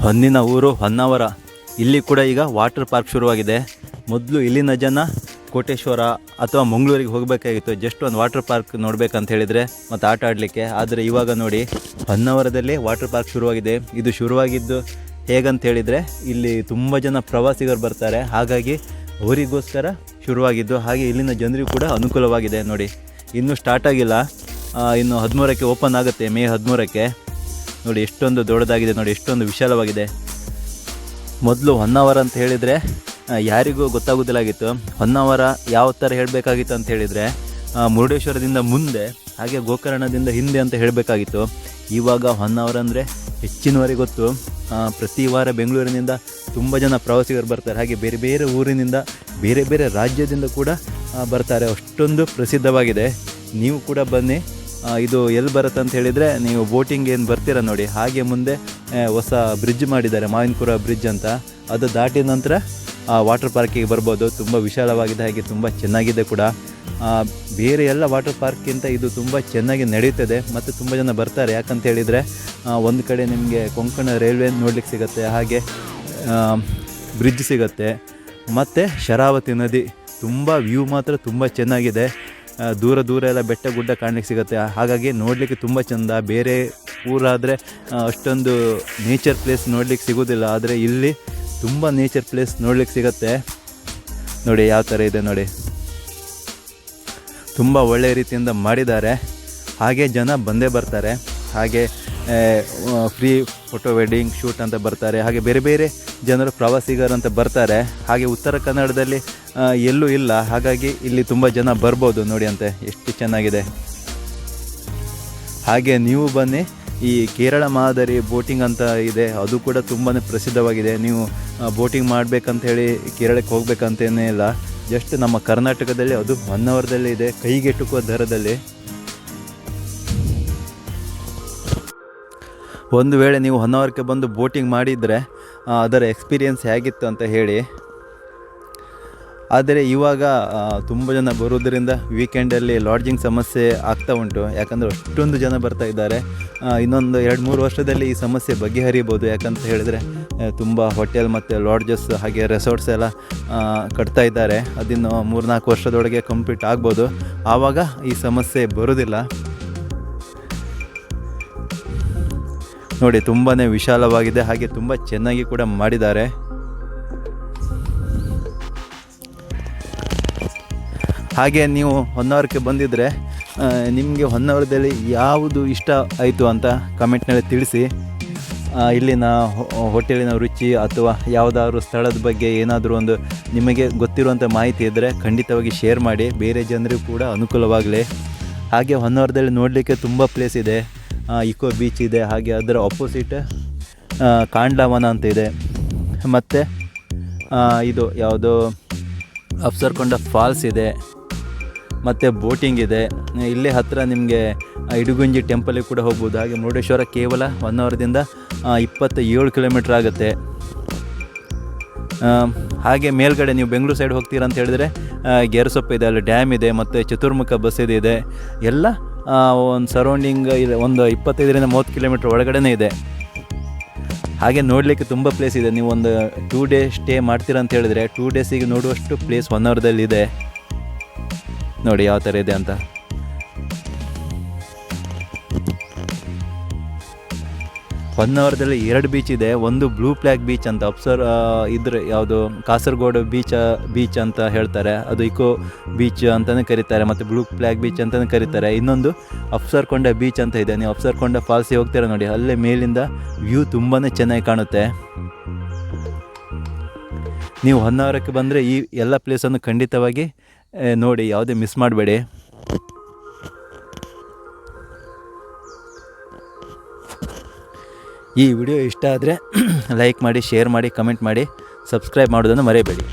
ಹೊನ್ನಿನ ಊರು ಹೊನ್ನಾವರ. ಇಲ್ಲಿ ಕೂಡ ಈಗ ವಾಟರ್ ಪಾರ್ಕ್ ಶುರುವಾಗಿದೆ. ಮೊದಲು ಇಲ್ಲಿನ ಜನ ಕೋಟೇಶ್ವರ ಅಥವಾ ಮಂಗಳೂರಿಗೆ ಹೋಗಬೇಕಾಗಿತ್ತು, ಜಸ್ಟ್ ಒಂದು ವಾಟರ್ ಪಾರ್ಕ್ ನೋಡಬೇಕಂತ ಹೇಳಿದರೆ ಮತ್ತು ಆಟ ಆಡಲಿಕ್ಕೆ. ಆದರೆ ಇವಾಗ ನೋಡಿ ಹೊನ್ನಾವರದಲ್ಲಿ ವಾಟರ್ ಪಾರ್ಕ್ ಶುರುವಾಗಿದೆ. ಇದು ಶುರುವಾಗಿದ್ದು ಹೇಗಂತ ಹೇಳಿದರೆ ಇಲ್ಲಿ ತುಂಬ ಜನ ಪ್ರವಾಸಿಗರು ಬರ್ತಾರೆ, ಹಾಗಾಗಿ ಅವರಿಗೋಸ್ಕರ ಶುರುವಾಗಿದ್ದು. ಹಾಗೆ ಇಲ್ಲಿನ ಜನರಿಗೂ ಕೂಡ ಅನುಕೂಲವಾಗಿದೆ. ನೋಡಿ ಇನ್ನೂ ಸ್ಟಾರ್ಟ್ ಆಗಿಲ್ಲ, ಇನ್ನು 13ಕ್ಕೆ ಓಪನ್ ಆಗುತ್ತೆ, ಮೇ 13ಕ್ಕೆ. ನೋಡಿ ಎಷ್ಟೊಂದು ದೊಡ್ಡದಾಗಿದೆ, ನೋಡಿ ಎಷ್ಟೊಂದು ವಿಶಾಲವಾಗಿದೆ. ಮೊದಲು ಹೊನ್ನಾವರ ಅಂತ ಹೇಳಿದರೆ ಯಾರಿಗೂ ಗೊತ್ತಾಗೋದಿಲ್ಲಾಗಿತ್ತು. ಹೊನ್ನಾವರ ಯಾವ ಥರ ಹೇಳಬೇಕಾಗಿತ್ತು ಅಂತ ಹೇಳಿದರೆ ಮುರುಡೇಶ್ವರದಿಂದ ಮುಂದೆ ಹಾಗೆ ಗೋಕರ್ಣದಿಂದ ಹಿಂದೆ ಅಂತ ಹೇಳಬೇಕಾಗಿತ್ತು. ಇವಾಗ ಹೊನ್ನಾವರ ಅಂದರೆ ಹೆಚ್ಚಿನವರಿಗೆ ಗೊತ್ತು. ಪ್ರತಿ ವಾರ ಬೆಂಗಳೂರಿನಿಂದ ತುಂಬ ಜನ ಪ್ರವಾಸಿಗರು ಬರ್ತಾರೆ, ಹಾಗೆ ಬೇರೆ ಬೇರೆ ಊರಿನಿಂದ ಬೇರೆ ಬೇರೆ ರಾಜ್ಯದಿಂದ ಕೂಡ ಬರ್ತಾರೆ. ಅಷ್ಟೊಂದು ಪ್ರಸಿದ್ಧವಾಗಿದೆ. ನೀವು ಕೂಡ ಬನ್ನಿ. ಇದು ಎಲ್ಲಿ ಬರುತ್ತೆ ಅಂತ ಹೇಳಿದರೆ, ನೀವು ಬೋಟಿಂಗ್ ಏನು ಬರ್ತೀರ ನೋಡಿ, ಹಾಗೆ ಮುಂದೆ ಹೊಸ ಬ್ರಿಡ್ಜ್ ಮಾಡಿದ್ದಾರೆ, ಮಾವಿನಪುರ ಬ್ರಿಡ್ಜ್ ಅಂತ. ಅದು ದಾಟಿದ ನಂತರ ವಾಟರ್ ಪಾರ್ಕಿಗೆ ಬರ್ಬೋದು. ತುಂಬ ವಿಶಾಲವಾಗಿದೆ, ಹಾಗೆ ತುಂಬ ಚೆನ್ನಾಗಿದೆ ಕೂಡ. ಬೇರೆ ಎಲ್ಲ ವಾಟರ್ ಪಾರ್ಕ್ಗಿಂತ ಇದು ತುಂಬ ಚೆನ್ನಾಗಿ ನಡೆಯುತ್ತದೆ ಮತ್ತು ತುಂಬ ಜನ ಬರ್ತಾರೆ. ಯಾಕಂತ ಹೇಳಿದರೆ ಒಂದು ಕಡೆ ನಿಮಗೆ ಕೊಂಕಣ ರೈಲ್ವೆ ನೋಡಲಿಕ್ಕೆ ಸಿಗುತ್ತೆ, ಹಾಗೆ ಬ್ರಿಡ್ಜ್ ಸಿಗುತ್ತೆ, ಮತ್ತು ಶರಾವತಿ ನದಿ. ತುಂಬ ವ್ಯೂ ಮಾತ್ರ ತುಂಬ ಚೆನ್ನಾಗಿದೆ. ದೂರ ದೂರ ಎಲ್ಲ ಬೆಟ್ಟ ಗುಡ್ಡ ಕಾಣಲಿಕ್ಕೆ ಸಿಗುತ್ತೆ, ಹಾಗಾಗಿ ನೋಡಲಿಕ್ಕೆ ತುಂಬ ಚೆಂದ. ಬೇರೆ ಊರಾದರೆ ಅಷ್ಟೊಂದು ನೇಚರ್ ಪ್ಲೇಸ್ ನೋಡಲಿಕ್ಕೆ ಸಿಗೋದಿಲ್ಲ, ಆದರೆ ಇಲ್ಲಿ ತುಂಬ ನೇಚರ್ ಪ್ಲೇಸ್ ನೋಡಲಿಕ್ಕೆ ಸಿಗುತ್ತೆ. ನೋಡಿ ಯಾವ ಥರ ಇದೆ ನೋಡಿ, ತುಂಬ ಒಳ್ಳೆಯ ರೀತಿಯಿಂದ ಮಾಡಿದ್ದಾರೆ. ಹಾಗೆ ಜನ ಬಂದೇ ಬರ್ತಾರೆ. ಹಾಗೆ ಫ್ರೀ ಫೋಟೋ ವೆಡ್ಡಿಂಗ್ ಶೂಟ್ ಅಂತ ಬರ್ತಾರೆ, ಹಾಗೆ ಬೇರೆ ಬೇರೆ ಜನರು ಪ್ರವಾಸಿಗರಂತ ಬರ್ತಾರೆ. ಹಾಗೆ ಉತ್ತರ ಕನ್ನಡದಲ್ಲಿ ಎಲ್ಲೂ ಇಲ್ಲ, ಹಾಗಾಗಿ ಇಲ್ಲಿ ತುಂಬ ಜನ ಬರ್ಬೋದು. ನೋಡಿ ಅಂತೆ ಎಷ್ಟು ಚೆನ್ನಾಗಿದೆ. ಹಾಗೆ ನೀವು ಬನ್ನಿ. ಈ ಕೇರಳ ಮಾದರಿ ಬೋಟಿಂಗ್ ಅಂತ ಇದೆ, ಅದು ಕೂಡ ತುಂಬಾ ಪ್ರಸಿದ್ಧವಾಗಿದೆ. ನೀವು ಬೋಟಿಂಗ್ ಮಾಡಬೇಕಂತ ಹೇಳಿ ಕೇರಳಕ್ಕೆ ಹೋಗ್ಬೇಕಂತೇನೇ ಇಲ್ಲ, ಜಸ್ಟ್ ನಮ್ಮ ಕರ್ನಾಟಕದಲ್ಲಿ, ಅದು ಹೊನ್ನಾವರದಲ್ಲಿ ಇದೆ, ಕೈಗೆಟುಕುವ ದರದಲ್ಲಿ. ಒಂದು ವೇಳೆ ನೀವು ಹೊನ್ನಾವರಕ್ಕೆ ಬಂದು ಬೋಟಿಂಗ್ ಮಾಡಿದರೆ ಅದರ ಎಕ್ಸ್ಪೀರಿಯೆನ್ಸ್ ಹೇಗಿತ್ತು ಅಂತ ಹೇಳಿ. ಆದರೆ ಇವಾಗ ತುಂಬ ಜನ ಬರೋದರಿಂದ ವೀಕೆಂಡಲ್ಲಿ ಲಾಡ್ಜಿಂಗ್ ಸಮಸ್ಯೆ ಆಗ್ತಾ ಉಂಟು, ಯಾಕಂದರೆ ಅಷ್ಟೊಂದು ಜನ ಬರ್ತಾ ಇದ್ದಾರೆ. ಇನ್ನೊಂದು 2-3 ವರ್ಷದಲ್ಲಿ ಈ ಸಮಸ್ಯೆ ಬಗೆಹರಿಬೋದು. ಯಾಕಂತ ಹೇಳಿದರೆ ತುಂಬ ಹೋಟೆಲ್ ಮತ್ತು ಲಾಡ್ಜಸ್ ಹಾಗೆ ರೆಸಾರ್ಟ್ಸ್ ಎಲ್ಲ ಕಟ್ತಾ ಇದ್ದಾರೆ. ಅದಿನ್ನು 3-4 ವರ್ಷದೊಳಗೆ ಕಂಪ್ಲೀಟ್ ಆಗ್ಬೋದು, ಆವಾಗ ಈ ಸಮಸ್ಯೆ ಬರೋದಿಲ್ಲ. ನೋಡಿ ತುಂಬಾ ವಿಶಾಲವಾಗಿದೆ, ಹಾಗೆ ತುಂಬ ಚೆನ್ನಾಗಿ ಕೂಡ ಮಾಡಿದ್ದಾರೆ. ಹಾಗೆ ನೀವು ಹೊನ್ನಾವರಕ್ಕೆ ಬಂದಿದ್ದರೆ ನಿಮಗೆ ಹೊನ್ನಾವರದಲ್ಲಿ ಯಾವುದು ಇಷ್ಟ ಆಯಿತು ಅಂತ ಕಮೆಂಟ್ನಲ್ಲಿ ತಿಳಿಸಿ. ಇಲ್ಲಿನ ಹೋಟೆಲಿನ ರುಚಿ ಅಥವಾ ಯಾವುದಾದ್ರೂ ಸ್ಥಳದ ಬಗ್ಗೆ ಏನಾದರೂ ಒಂದು ನಿಮಗೆ ಗೊತ್ತಿರುವಂಥ ಮಾಹಿತಿ ಇದ್ದರೆ ಖಂಡಿತವಾಗಿ ಶೇರ್ ಮಾಡಿ, ಬೇರೆ ಜನರಿಗೂ ಕೂಡ ಅನುಕೂಲವಾಗಲಿ. ಹಾಗೆ ಹೊನ್ನಾವರದಲ್ಲಿ ನೋಡಲಿಕ್ಕೆ ತುಂಬ ಪ್ಲೇಸ್ ಇದೆ. ಇಕೋ ಬೀಚ್ ಇದೆ, ಹಾಗೆ ಅದರ ಅಪೋಸಿಟ್ ಕಾಂಡ್ಲಾವನ ಅಂತ ಇದೆ, ಮತ್ತು ಇದು ಯಾವುದೋ ಅಪ್ಸರ್ಕೊಂಡ ಫಾಲ್ಸ್ ಇದೆ, ಮತ್ತು ಬೋಟಿಂಗ್ ಇದೆ. ಇಲ್ಲೇ ಹತ್ತಿರ ನಿಮಗೆ ಇಡುಗುಂಜಿ ಟೆಂಪಲಿಗೆ ಕೂಡ ಹೋಗ್ಬೋದು. ಹಾಗೆ ಮುರುಡೇಶ್ವರ ಕೇವಲ ಹೊನ್ನಾವರದಿಂದ 27 ಕಿಲೋಮೀಟ್ರ್ ಆಗುತ್ತೆ. ಹಾಗೆ ಮೇಲ್ಗಡೆ ನೀವು ಬೆಂಗಳೂರು ಸೈಡ್ ಹೋಗ್ತೀರಾ ಅಂತ ಹೇಳಿದರೆ ಗೇರುಸೊಪ್ಪು ಇದೆ, ಅಲ್ಲಿ ಡ್ಯಾಮ್ ಇದೆ, ಮತ್ತು ಚತುರ್ಮುಖ ಬಸದಿ ಇದೆ. ಎಲ್ಲ ಒಂದು ಸರೌಂಡಿಂಗ್ ಇದೆ, ಒಂದು 25-30 ಕಿಲೋಮೀಟ್ರ್ ಒಳಗಡೆ ಇದೆ. ಹಾಗೆ ನೋಡಲಿಕ್ಕೆ ತುಂಬ ಪ್ಲೇಸ್ ಇದೆ. ನೀವು ಒಂದು 2 ಡೇ ಸ್ಟೇ ಮಾಡ್ತೀರಾ ಅಂತ ಹೇಳಿದರೆ 2 ಡೇಸಿಗೆ ನೋಡುವಷ್ಟು ಪ್ಲೇಸ್ ಹೊನ್ನಾವರದಲ್ಲಿ ಇದೆ. ನೋಡಿ ಯಾವ ಥರ ಇದೆ ಅಂತ. ಹೊನ್ನಾವರದಲ್ಲಿ 2 ಬೀಚ್ ಇದೆ. ಒಂದು ಬ್ಲೂ ಫ್ಲ್ಯಾಗ್ ಬೀಚ್ ಅಂತ, ಇದ್ರ ಯಾವುದು ಕಾಸರಗೋಡು ಬೀಚ್ ಅಂತ ಹೇಳ್ತಾರೆ, ಅದು ಇಕೋ ಬೀಚ್ ಅಂತಲೇ ಕರೀತಾರೆ, ಮತ್ತು ಬ್ಲೂ ಫ್ಲ್ಯಾಗ್ ಬೀಚ್ ಅಂತಲೇ ಕರೀತಾರೆ. ಇನ್ನೊಂದು ಅಪ್ಸರ್ಕೊಂಡ ಬೀಚ್ ಅಂತ ಇದೆ. ನೀವು ಅಪ್ಸರ್ಕೊಂಡ ಫಾಲ್ಸಿಗೆ ಹೋಗ್ತೀರಾ ನೋಡಿ, ಅಲ್ಲೇ ಮೇಲಿಂದ ವ್ಯೂ ತುಂಬಾ ಚೆನ್ನಾಗಿ ಕಾಣುತ್ತೆ. ನೀವು ಹೊನ್ನಾವರಕ್ಕೆ ಬಂದರೆ ಈ ಎಲ್ಲ ಪ್ಲೇಸನ್ನು ಖಂಡಿತವಾಗಿ ನೋಡಿ, ಯಾವುದೇ ಮಿಸ್ ಮಾಡಬೇಡಿ. ಈ ವಿಡಿಯೋ ಇಷ್ಟ ಆದರೆ ಲೈಕ್ ಮಾಡಿ, ಶೇರ್ ಮಾಡಿ, ಕಮೆಂಟ್ ಮಾಡಿ, ಸಬ್ಸ್ಕ್ರೈಬ್ ಮಾಡೋದನ್ನು ಮರೆಯಬೇಡಿ.